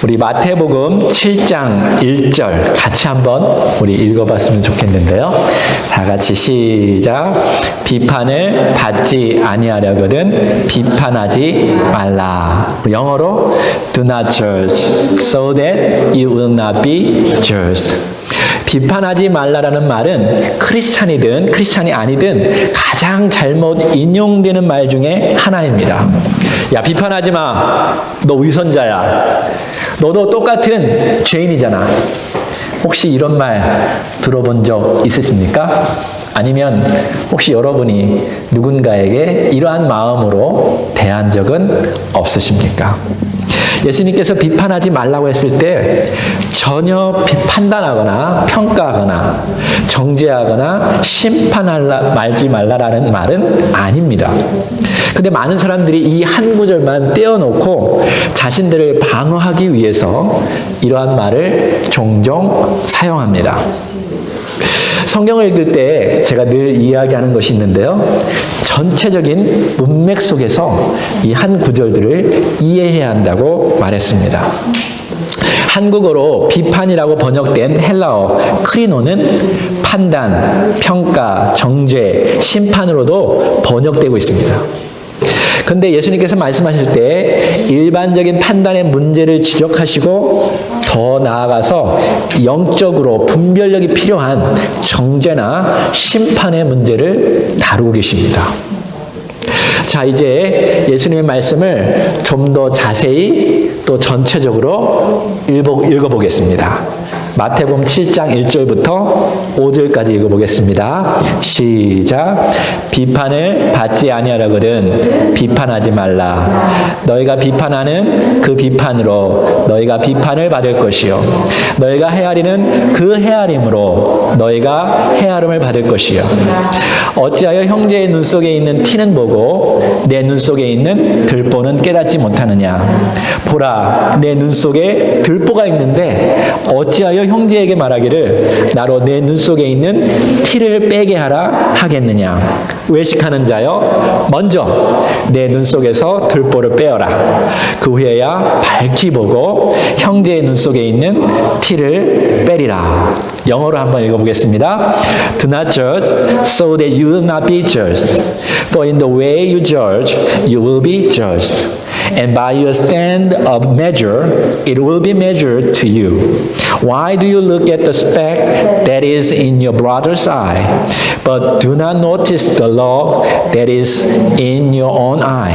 우리 마태복음 7장 1절 같이 한번 우리 읽어봤으면 좋겠는데요. 다 같이 시작. 비판을 받지 아니하려거든 비판하지 말라. 영어로 do not judge so that you will not be judged. 비판하지 말라라는 말은 크리스찬이든 크리스찬이 아니든 가장 잘못 인용되는 말 중에 하나입니다. 야, 비판하지 마. 너 위선자야. 너도 똑같은 죄인이잖아. 혹시 이런 말 들어본 적 있으십니까? 아니면 혹시 여러분이 누군가에게 이러한 마음으로 대한 적은 없으십니까? 예수님께서 비판하지 말라고 했을 때 전혀 판단하거나 평가하거나 정죄하거나 심판하지 말라라는 말은 아닙니다. 근데 많은 사람들이 이 한 구절만 떼어놓고 자신들을 방어하기 위해서 이러한 말을 종종 사용합니다. 성경을 읽을 때 제가 늘 이야기하는 것이 있는데요. 전체적인 문맥 속에서 이 한 구절들을 이해해야 한다고 말했습니다. 한국어로 비판이라고 번역된 헬라어 크리노는 판단, 평가, 정죄, 심판으로도 번역되고 있습니다. 그런데 예수님께서 말씀하실 때 일반적인 판단의 문제를 지적하시고 더 나아가서 영적으로 분별력이 필요한 정죄나 심판의 문제를 다루고 계십니다. 자, 이제 예수님의 말씀을 좀 더 자세히 또 전체적으로 읽어보겠습니다. 마태복음 7장 1절부터 5절까지 읽어보겠습니다. 시작. 비판을 받지 아니하려거든 비판하지 말라. 너희가 비판하는 그 비판으로 너희가 비판을 받을 것이요 너희가 헤아리는 그 헤아림으로 너희가 헤아림을 받을 것이요 어찌하여 형제의 눈 속에 있는 티는 보고 내 눈 속에 있는 들보는 깨닫지 못하느냐. 보라, 내 눈 속에 들보가 있는데 어찌하여 형제에게 말하기를 나로 내 눈 속에 있는 티를 빼게 하라 하겠느냐. 외식하는 자여, 먼저 내 눈 속에서 들보를 빼어라. 그 후에야 밝히 보고 형제의 눈 속에 있는 티를 빼리라. 영어로 한번 읽어보겠습니다. Do not judge so that you will not be judged. For in the way you judge, you will be judged. And by your stand of measure, it will be measured to you. Why do you look at the speck that is in your brother's eye, but do not notice the log that is in your own eye?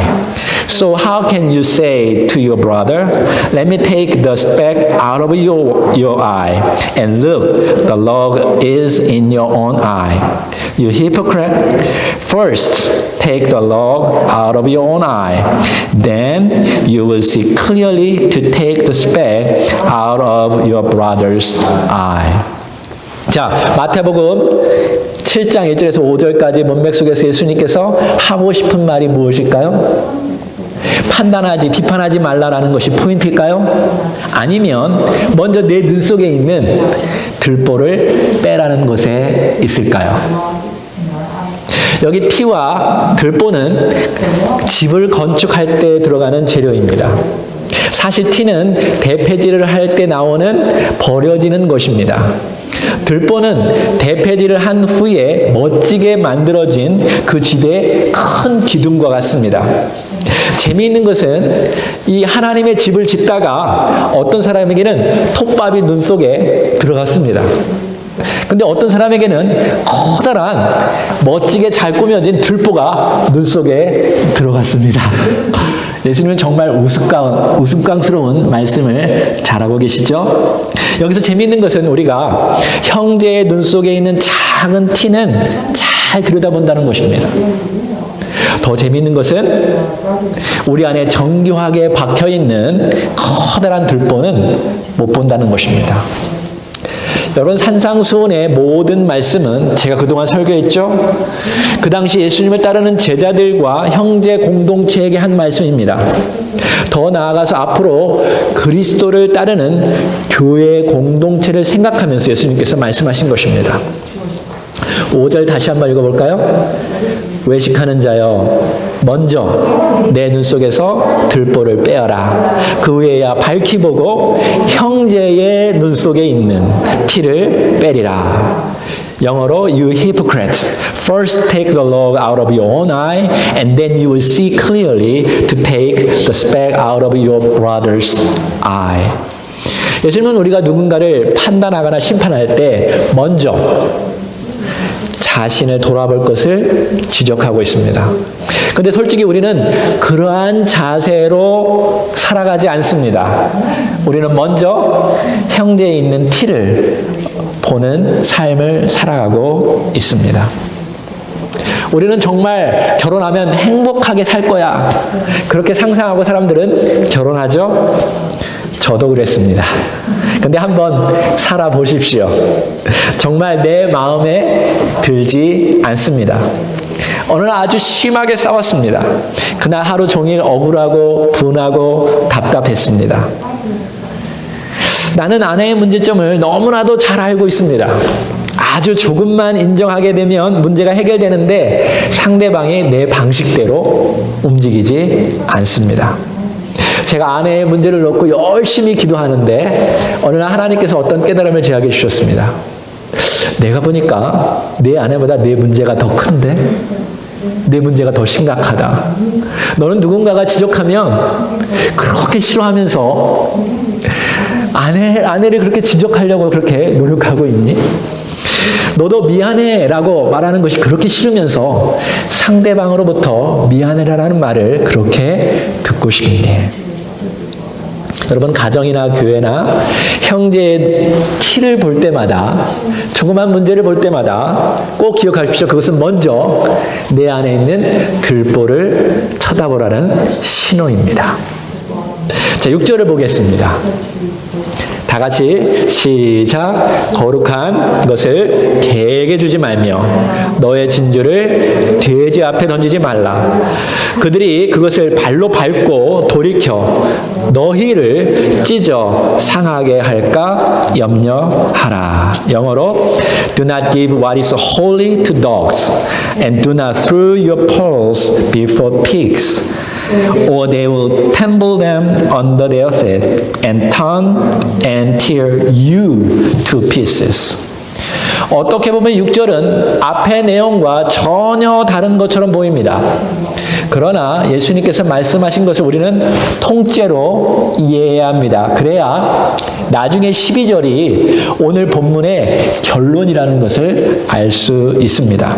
So how can you say to your brother, let me take the speck out of your eye, and look, the log is in your own eye? You hypocrite, first take the log out of your own eye, then you will see clearly to take the speck out of your brother's eye. 자, 마태복음 7장 1절에서 5절까지 문맥 속에서 예수님께서 하고 싶은 말이 무엇일까요? 판단하지, 비판하지 말라라는 것이 포인트일까요? 아니면 먼저 내 눈 속에 있는 들보를 빼라는 것에 있을까요? 여기 티와 들보는 집을 건축할 때 들어가는 재료입니다. 사실 티는 대패질을 할 때 나오는 버려지는 것입니다. 들보는 대패질을 한 후에 멋지게 만들어진 그 집의 큰 기둥과 같습니다. 재미있는 것은 이 하나님의 집을 짓다가 어떤 사람에게는 톱밥이 눈 속에 들어갔습니다. 근데 어떤 사람에게는 커다란 멋지게 잘 꾸며진 들보가 눈 속에 들어갔습니다. 예수님은 정말 우스꽝스러운 말씀을 잘하고 계시죠? 여기서 재미있는 것은 우리가 형제의 눈 속에 있는 작은 티는 잘 들여다본다는 것입니다. 더 재미있는 것은 우리 안에 정교하게 박혀있는 커다란 들보는 못 본다는 것입니다. 여러분, 산상수훈의 모든 말씀은 제가 그동안 설교했죠? 그 당시 예수님을 따르는 제자들과 형제 공동체에게 한 말씀입니다. 더 나아가서 앞으로 그리스도를 따르는 교회 공동체를 생각하면서 예수님께서 말씀하신 것입니다. 5절 다시 한번 읽어볼까요? 외식하는 자여, 먼저 내 눈 속에서 들보를 빼어라. 그 후에야 밝히 보고 형제의 눈 속에 있는 티를 빼리라. 영어로 you hypocrites, first take the log out of your own eye and then you will see clearly to take the speck out of your brother's eye. 예수님은 우리가 누군가를 판단하거나 심판할 때 먼저 자신을 돌아볼 것을 지적하고 있습니다. 근데 솔직히 우리는 그러한 자세로 살아가지 않습니다. 우리는 먼저 형제에 있는 티를 보는 삶을 살아가고 있습니다. 우리는 정말 결혼하면 행복하게 살 거야. 그렇게 상상하고 사람들은 결혼하죠? 저도 그랬습니다. 근데 한번 살아보십시오. 정말 내 마음에 들지 않습니다. 어느 날 아주 심하게 싸웠습니다. 그날 하루 종일 억울하고 분하고 답답했습니다. 나는 아내의 문제점을 너무나도 잘 알고 있습니다. 아주 조금만 인정하게 되면 문제가 해결되는데 상대방이 내 방식대로 움직이지 않습니다. 제가 아내의 문제를 놓고 열심히 기도하는데 어느 날 하나님께서 어떤 깨달음을 제게 주셨습니다. 내가 보니까 내 아내보다 내 문제가 더 큰데? 내 문제가 더 심각하다. 너는 누군가가 지적하면 그렇게 싫어하면서 아내를 그렇게 지적하려고 그렇게 노력하고 있니? 너도 미안해라고 말하는 것이 그렇게 싫으면서 상대방으로부터 미안해라는 말을 그렇게 듣고 싶니? 여러분, 가정이나 교회나 형제의 티를 볼 때마다, 조그만 문제를 볼 때마다 꼭 기억하십시오. 그것은 먼저 내 안에 있는 들보를 쳐다보라는 신호입니다. 자, 6절을 보겠습니다. 다 같이 시작. 거룩한 것을 개에게 주지 말며 너의 진주를 돼지 앞에 던지지 말라. 그들이 그것을 발로 밟고 돌이켜 너희를 찢어 상하게 할까 염려하라. 영어로 Do not give what is holy to dogs and do not throw your pearls before pigs. Or they will tumble them under their feet and turn and tear you to pieces. 어떻게 보면 6절은 앞의 내용과 전혀 다른 것처럼 보입니다. 그러나 예수님께서 말씀하신 것을 우리는 통째로 이해해야 합니다. 그래야 나중에 12절이 오늘 본문의 결론이라는 것을 알 수 있습니다.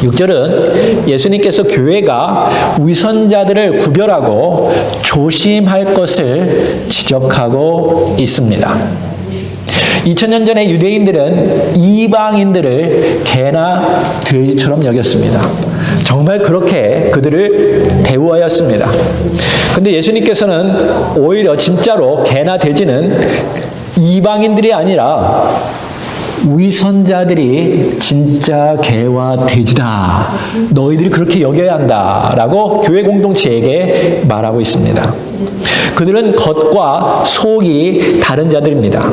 6절은 예수님께서 교회가 위선자들을 구별하고 조심할 것을 지적하고 있습니다. 2000년 전에 유대인들은 이방인들을 개나 돼지처럼 여겼습니다. 정말 그렇게 그들을 대우하였습니다. 근데 예수님께서는 오히려 진짜로 개나 돼지는 이방인들이 아니라 위선자들이 진짜 개와 돼지다. 너희들이 그렇게 여겨야 한다. 라고 교회 공동체에게 말하고 있습니다. 그들은 겉과 속이 다른 자들입니다.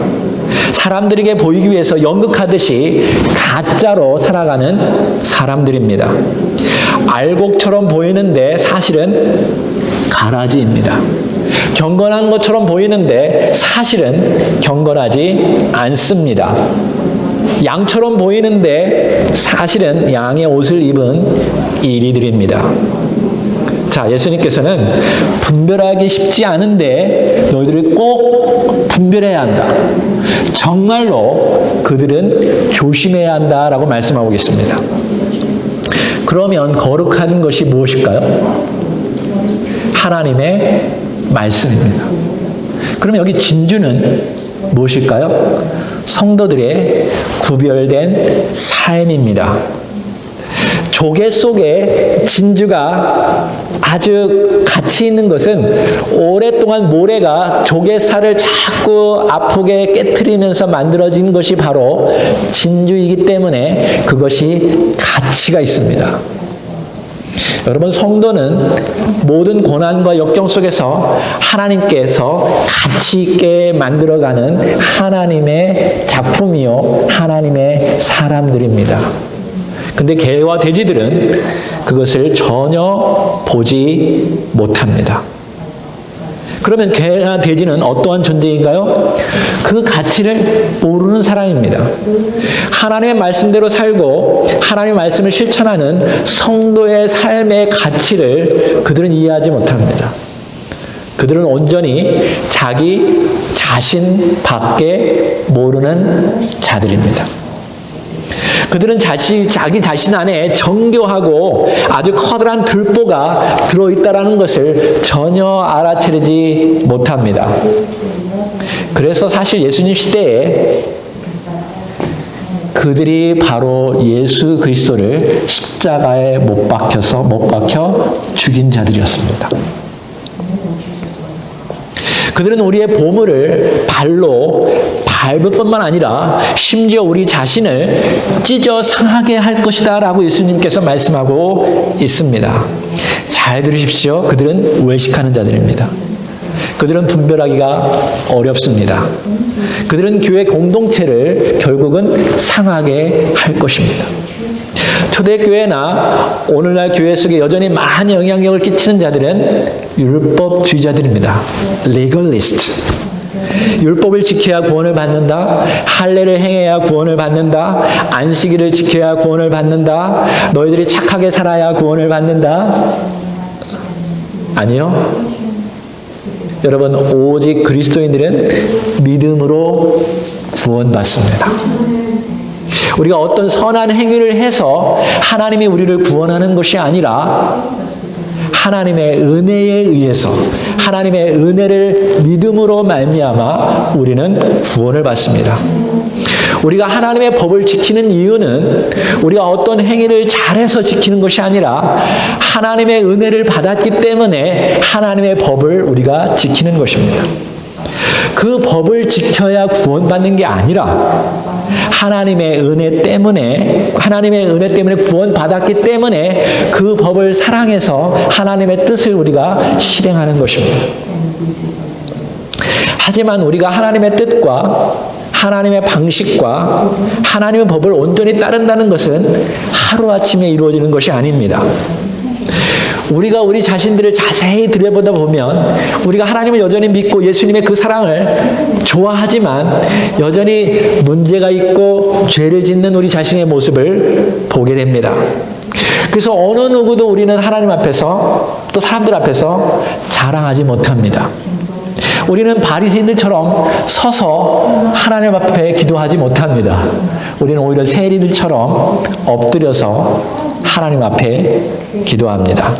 사람들에게 보이기 위해서 연극하듯이 가짜로 살아가는 사람들입니다. 알곡처럼 보이는데 사실은 가라지입니다. 경건한 것처럼 보이는데 사실은 경건하지 않습니다. 양처럼 보이는데 사실은 양의 옷을 입은 이리들입니다. 자, 예수님께서는 분별하기 쉽지 않은데 너희들이 꼭 분별해야 한다. 정말로 그들은 조심해야 한다라고 말씀하고 계십니다. 그러면 거룩한 것이 무엇일까요? 하나님의 말씀입니다. 그러면 여기 진주는 무엇일까요? 성도들의 구별된 삶입니다. 조개 속에 진주가 아주 가치 있는 것은 오랫동안 모래가 조개살을 자꾸 아프게 깨트리면서 만들어진 것이 바로 진주이기 때문에 그것이 가치가 있습니다. 여러분, 성도는 모든 고난과 역경 속에서 하나님께서 가치 있게 만들어가는 하나님의 작품이요 하나님의 사람들입니다. 근데 개와 돼지들은 그것을 전혀 보지 못합니다. 그러면 개나 돼지는 어떠한 존재인가요? 그 가치를 모르는 사람입니다. 하나님의 말씀대로 살고 하나님의 말씀을 실천하는 성도의 삶의 가치를 그들은 이해하지 못합니다. 그들은 온전히 자기 자신밖에 모르는 자들입니다. 그들은 자기 자신 안에 정교하고 아주 커다란 들보가 들어있다는 것을 전혀 알아채리지 못합니다. 그래서 사실 예수님 시대에 그들이 바로 예수 그리스도를 십자가에 못 박혀 죽인 자들이었습니다. 그들은 우리의 보물을 발로 밟을 뿐만 아니라 심지어 우리 자신을 찢어 상하게 할 것이다 라고 예수님께서 말씀하고 있습니다. 잘 들으십시오. 그들은 외식하는 자들입니다. 그들은 분별하기가 어렵습니다. 그들은 교회 공동체를 결국은 상하게 할 것입니다. 초대교회나 오늘날 교회 속에 여전히 많은 영향력을 끼치는 자들은 율법주의자들입니다. legalist. 율법을 지켜야 구원을 받는다. 할례를 행해야 구원을 받는다. 안식일을 지켜야 구원을 받는다. 너희들이 착하게 살아야 구원을 받는다. 아니요. 여러분, 오직 그리스도인들은 믿음으로 구원받습니다. 우리가 어떤 선한 행위를 해서 하나님이 우리를 구원하는 것이 아니라 하나님의 은혜에 의해서 하나님의 은혜를 믿음으로 말미암아 우리는 구원을 받습니다. 우리가 하나님의 법을 지키는 이유는 우리가 어떤 행위를 잘해서 지키는 것이 아니라 하나님의 은혜를 받았기 때문에 하나님의 법을 우리가 지키는 것입니다. 그 법을 지켜야 구원받는 게 아니라 하나님의 은혜 때문에 구원받았기 때문에 그 법을 사랑해서 하나님의 뜻을 우리가 실행하는 것입니다. 하지만 우리가 하나님의 뜻과 하나님의 방식과 하나님의 법을 온전히 따른다는 것은 하루아침에 이루어지는 것이 아닙니다. 우리가 우리 자신들을 자세히 들여보다 보면 우리가 하나님을 여전히 믿고 예수님의 그 사랑을 좋아하지만 여전히 문제가 있고 죄를 짓는 우리 자신의 모습을 보게 됩니다. 그래서 어느 누구도 우리는 하나님 앞에서 또 사람들 앞에서 자랑하지 못합니다. 우리는 바리새인들처럼 서서 하나님 앞에 기도하지 못합니다. 우리는 오히려 세리들처럼 엎드려서 하나님 앞에 기도합니다.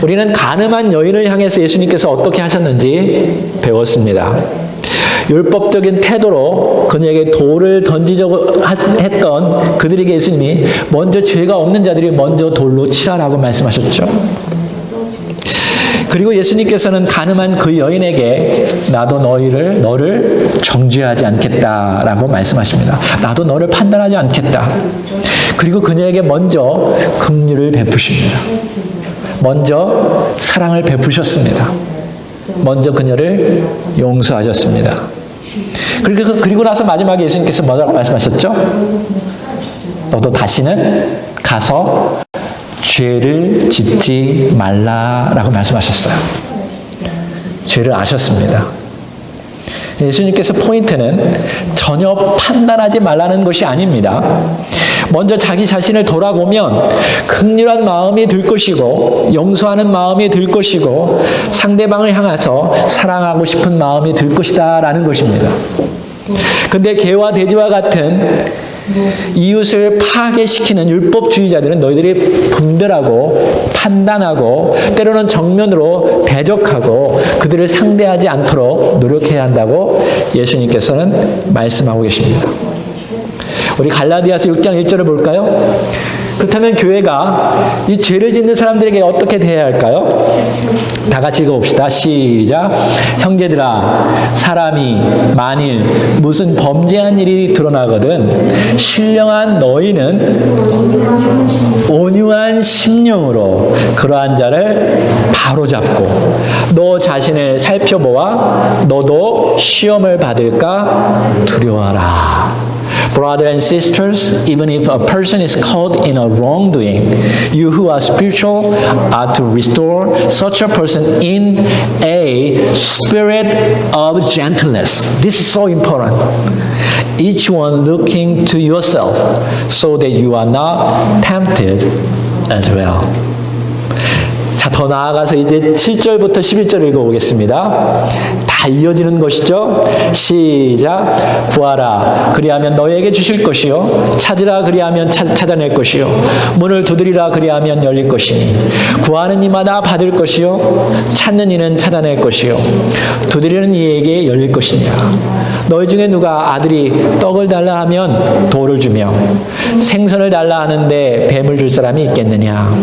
우리는 가늠한 여인을 향해서 예수님께서 어떻게 하셨는지 배웠습니다. 율법적인 태도로 그녀에게 돌을 던지려고 했던 그들에게 예수님이 먼저 죄가 없는 자들이 먼저 돌로 치라라고 말씀하셨죠. 그리고 예수님께서는 가늠한 그 여인에게 나도 너를 정죄하지 않겠다라고 말씀하십니다. 나도 너를 판단하지 않겠다. 그리고 그녀에게 먼저 긍휼을 베푸십니다. 먼저 사랑을 베푸셨습니다. 먼저 그녀를 용서하셨습니다. 그리고 나서 마지막에 예수님께서 뭐라고 말씀하셨죠? 너도 다시는 가서 죄를 짓지 말라라고 말씀하셨어요. 죄를 아셨습니다. 예수님께서 포인트는 전혀 판단하지 말라는 것이 아닙니다. 먼저 자기 자신을 돌아보면 긍휼한 마음이 들 것이고 용서하는 마음이 들 것이고 상대방을 향해서 사랑하고 싶은 마음이 들 것이다 라는 것입니다. 근데 개와 돼지와 같은 이웃을 파괴시키는 율법주의자들은 너희들이 분별하고 판단하고 때로는 정면으로 대적하고 그들을 상대하지 않도록 노력해야 한다고 예수님께서는 말씀하고 계십니다. 우리 갈라디아서 6장 1절을 볼까요? 그렇다면 교회가 이 죄를 짓는 사람들에게 어떻게 대해야 할까요? 다 같이 읽어봅시다. 시작. 형제들아, 사람이 만일 무슨 범죄한 일이 드러나거든 신령한 너희는 온유한 심령으로 그러한 자를 바로잡고 너 자신을 살펴보아 너도 시험을 받을까 두려워하라. Brothers and sisters, even if a person is caught in a wrongdoing, you who are spiritual are to restore such a person in a spirit of gentleness. This is so important. Each one looking to yourself so that you are not tempted as well. 자, 더 나아가서 이제 7절부터 11절 읽어보겠습니다. 다 이어지는 것이죠. 시작. 구하라. 그리하면 너희에게 주실 것이요. 찾으라. 그리하면 찾아낼 것이요. 문을 두드리라. 그리하면 열릴 것이니. 구하는 이마다 받을 것이요. 찾는 이는 찾아낼 것이요. 두드리는 이에게 열릴 것이냐. 너희 중에 누가 아들이 떡을 달라 하면 돌을 주며 생선을 달라 하는데 뱀을 줄 사람이 있겠느냐.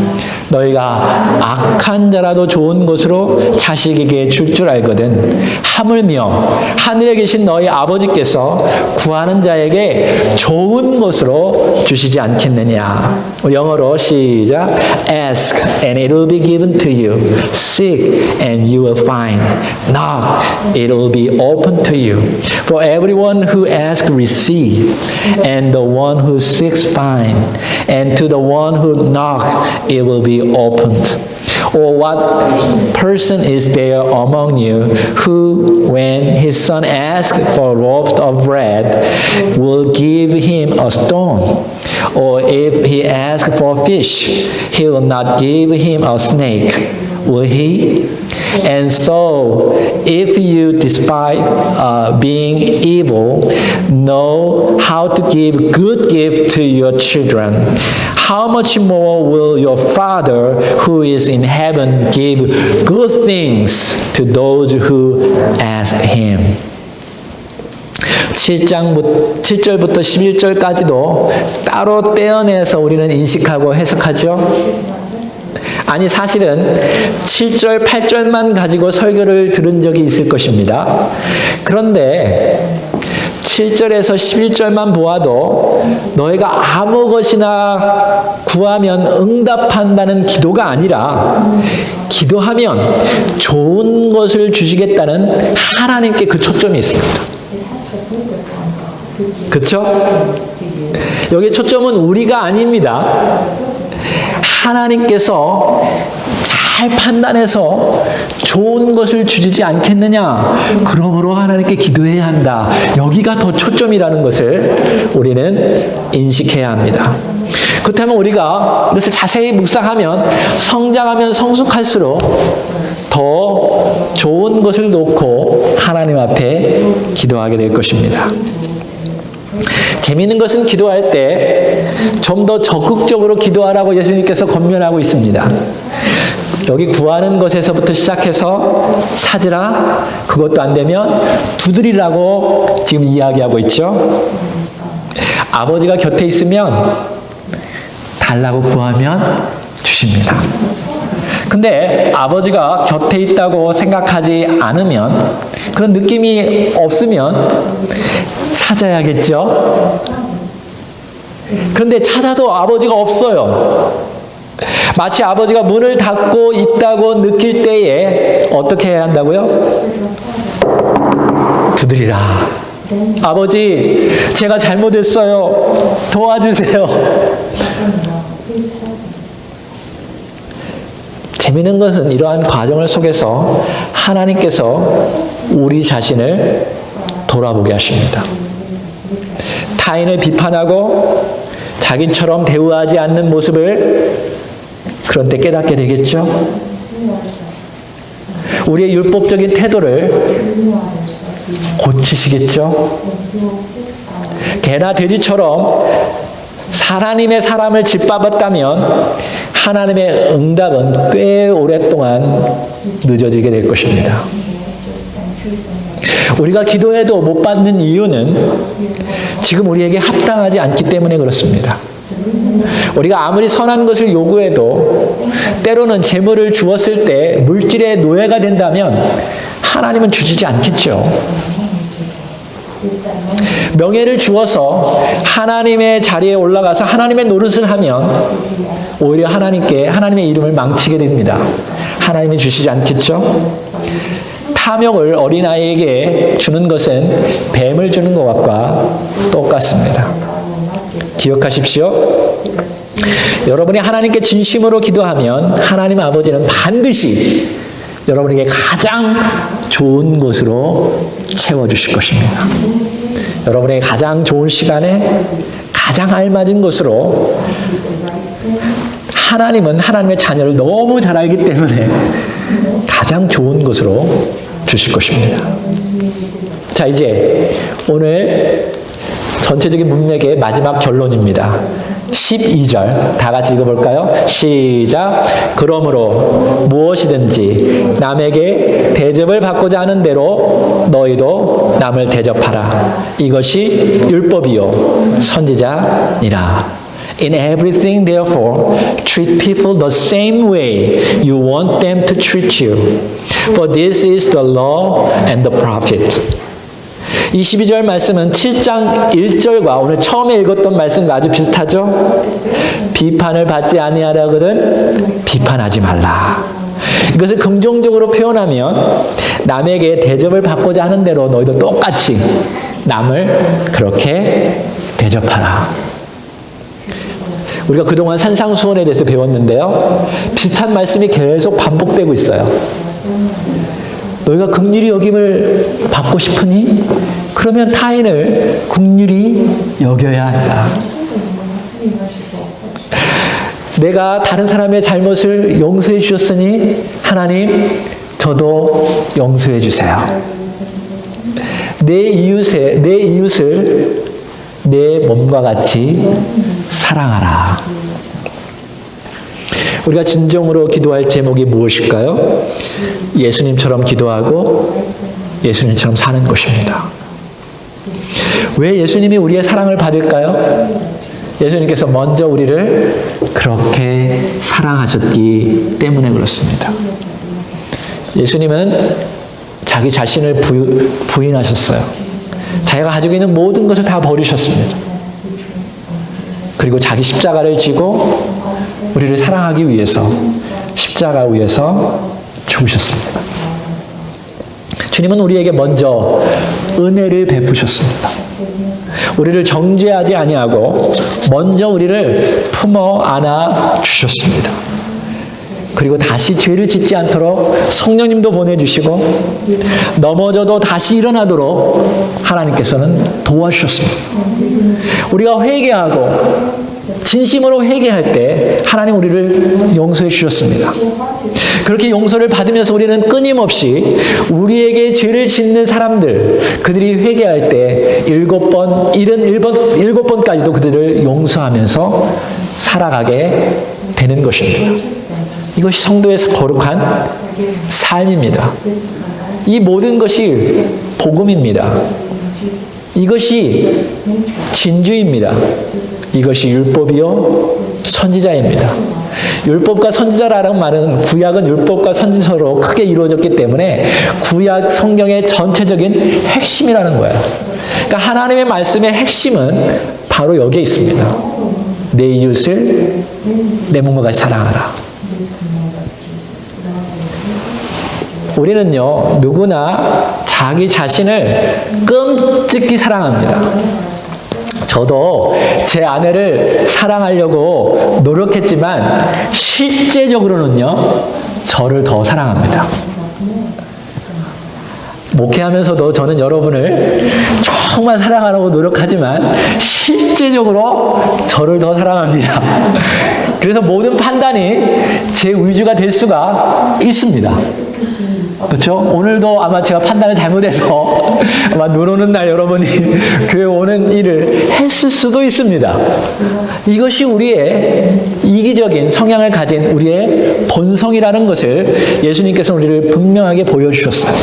너희가 악한 자라도 좋은 것으로 자식에게 줄 줄 알거든. 하물며 하늘에 계신 너희 아버지께서 구하는 자에게 좋은 것으로 주시지 않겠느냐. 영어로 시작. Ask and it will be given to you. Seek and you will find. Knock, it will be open to you. For everyone who asks receive, and the one who seeks find, and to the one who knocks it will be opened. Or what person is there among you who, when his son asks for a loaf of bread, will give him a stone? Or if he asks for fish, he will not give him a snake, will he? And so, if you, despite being evil, know how to give good gift to your children, how much more will your Father who is in heaven give good things to those who ask him? 7절부터 11절까지도 따로 떼어내서 우리는 인식하고 해석하죠. 아니, 사실은 7절, 8절만 가지고 설교를 들은 적이 있을 것입니다. 그런데 7절에서 11절만 보아도 너희가 아무 것이나 구하면 응답한다는 기도가 아니라 기도하면 좋은 것을 주시겠다는 하나님께 그 초점이 있습니다. 그렇죠? 여기 초점은 우리가 아닙니다. 하나님께서 잘 판단해서 좋은 것을 주시지 않겠느냐. 그러므로 하나님께 기도해야 한다. 여기가 더 초점이라는 것을 우리는 인식해야 합니다. 그렇다면 우리가 이것을 자세히 묵상하면 성장하면 성숙할수록 더 좋은 것을 놓고 하나님 앞에 기도하게 될 것입니다. 재미있는 것은 기도할 때 좀 더 적극적으로 기도하라고 예수님께서 권면하고 있습니다. 여기 구하는 것에서부터 시작해서 찾으라, 그것도 안 되면 두드리라고 지금 이야기하고 있죠. 아버지가 곁에 있으면 달라고 구하면 주십니다. 근데 아버지가 곁에 있다고 생각하지 않으면, 그런 느낌이 없으면 찾아야겠죠. 그런데 찾아도 아버지가 없어요. 마치 아버지가 문을 닫고 있다고 느낄 때에 어떻게 해야 한다고요? 두드리라. 아버지, 제가 잘못했어요. 도와주세요. 재미있는 것은 이러한 과정을 속에서 하나님께서 우리 자신을 돌아보게 하십니다. 타인을 비판하고 자기처럼 대우하지 않는 모습을 그런 때 깨닫게 되겠죠. 우리의 율법적인 태도를 고치시겠죠. 개나 돼지처럼 하나님의 사람을 짓밟았다면 하나님의 응답은 꽤 오랫동안 늦어지게 될 것입니다. 우리가 기도해도 못 받는 이유는 지금 우리에게 합당하지 않기 때문에 그렇습니다. 우리가 아무리 선한 것을 요구해도 때로는 재물을 주었을 때 물질의 노예가 된다면 하나님은 주시지 않겠죠. 명예를 주어서 하나님의 자리에 올라가서 하나님의 노릇을 하면 오히려 하나님의 이름을 망치게 됩니다. 하나님이 주시지 않겠죠? 탐욕을 어린아이에게 주는 것은 뱀을 주는 것과 똑같습니다. 기억하십시오. 여러분이 하나님께 진심으로 기도하면 하나님 아버지는 반드시 여러분에게 가장 좋은 것으로 채워주실 것입니다. 여러분에게 가장 좋은 시간에 가장 알맞은 것으로 하나님은 하나님의 자녀를 너무 잘 알기 때문에 가장 좋은 것으로 주실 것입니다. 자, 이제 오늘 전체적인 문맥의 마지막 결론입니다. 12절 다 같이 읽어볼까요? 시작. 그러므로 무엇이든지 남에게 대접을 받고자 하는 대로 너희도 남을 대접하라. 이것이 율법이요 선지자니라. In everything, therefore, treat people the same way you want them to treat you. For this is the law and the prophets. 이 12절 말씀은 7장 1절과 오늘 처음에 읽었던 말씀과 아주 비슷하죠? 비판을 받지 아니하려거든 비판하지 말라. 이것을 긍정적으로 표현하면 남에게 대접을 받고자 하는 대로 너희도 똑같이 남을 그렇게 대접하라. 우리가 그동안 산상수훈에 대해서 배웠는데요. 비슷한 말씀이 계속 반복되고 있어요. 너희가 긍휼히 여김을 받고 싶으니 그러면 타인을 긍휼히 여겨야 한다. 내가 다른 사람의 잘못을 용서해 주셨으니 하나님 저도 용서해 주세요. 내 이웃을 내 몸과 같이 사랑하라. 우리가 진정으로 기도할 제목이 무엇일까요? 예수님처럼 기도하고 예수님처럼 사는 것입니다. 왜 예수님이 우리의 사랑을 받을까요? 예수님께서 먼저 우리를 그렇게 사랑하셨기 때문에 그렇습니다. 예수님은 자기 자신을 부인하셨어요. 자기가 가지고 있는 모든 것을 다 버리셨습니다. 그리고 자기 십자가를 지고 우리를 사랑하기 위해서 십자가 위에서 죽으셨습니다. 주님은 우리에게 먼저 은혜를 베푸셨습니다. 우리를 정죄하지 아니하고 먼저 우리를 품어 안아 주셨습니다. 그리고 다시 죄를 짓지 않도록 성령님도 보내주시고 넘어져도 다시 일어나도록 하나님께서는 도와주셨습니다. 우리가 회개하고 진심으로 회개할 때 하나님 우리를 용서해 주셨습니다. 그렇게 용서를 받으면서 우리는 끊임없이 우리에게 죄를 짓는 사람들, 그들이 회개할 때 77번까지도 그들을 용서하면서 살아가게 되는 것입니다. 이것이 성도의 거룩한 삶입니다. 이 모든 것이 복음입니다. 이것이 진주입니다. 이것이 율법이요 선지자입니다. 율법과 선지자라는 말은 구약은 율법과 선지서로 크게 이루어졌기 때문에 구약 성경의 전체적인 핵심이라는 거예요. 그러니까 하나님의 말씀의 핵심은 바로 여기에 있습니다. 내 이웃을 내 몸과 같이 사랑하라. 우리는요, 누구나 자기 자신을 끔찍히 사랑합니다. 저도 제 아내를 사랑하려고 노력했지만 실제적으로는요, 저를 더 사랑합니다. 목회하면서도 저는 여러분을 정말 사랑하려고 노력하지만 실제적으로 저를 더 사랑합니다. 그래서 모든 판단이 제 의지가 될 수가 있습니다. 그렇죠? 오늘도 아마 제가 판단을 잘못해서 아마 눈 오는 날 여러분이 교회 오는 일을 했을 수도 있습니다. 이것이 우리의 이기적인 성향을 가진 우리의 본성이라는 것을 예수님께서 우리를 분명하게 보여주셨어요.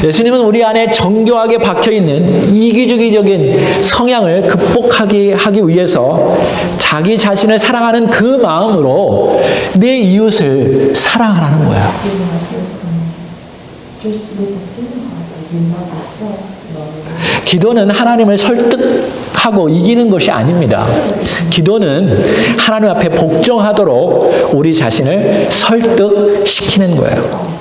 예수님은 우리 안에 정교하게 박혀있는 이기주의적인 성향을 극복하기 위해서 자기 자신을 사랑하는 그 마음으로 내 이웃을 사랑하라는 거예요. 기도는 하나님을 설득하고 이기는 것이 아닙니다. 기도는 하나님 앞에 복종하도록 우리 자신을 설득시키는 거예요.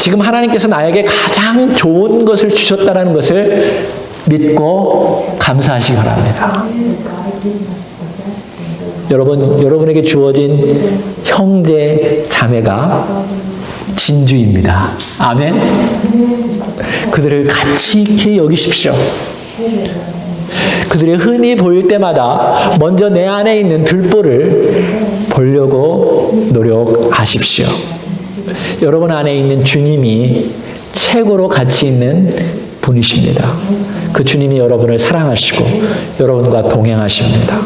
지금 하나님께서 나에게 가장 좋은 것을 주셨다는 것을 믿고 감사하시기 바랍니다. 여러분에게 주어진 형제, 자매가 진주입니다. 아멘. 그들을 가치 있게 여기십시오. 그들의 흠이 보일 때마다 먼저 내 안에 있는 들보를 보려고 노력하십시오. 여러분 안에 있는 주님이 최고로 가치 있는 분이십니다. 그 주님이 여러분을 사랑하시고 여러분과 동행하십니다.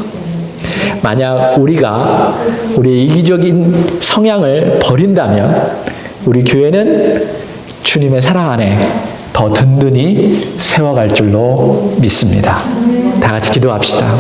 만약 우리가 우리의 이기적인 성향을 버린다면 우리 교회는 주님의 사랑 안에 더 든든히 세워갈 줄로 믿습니다. 다 같이 기도합시다.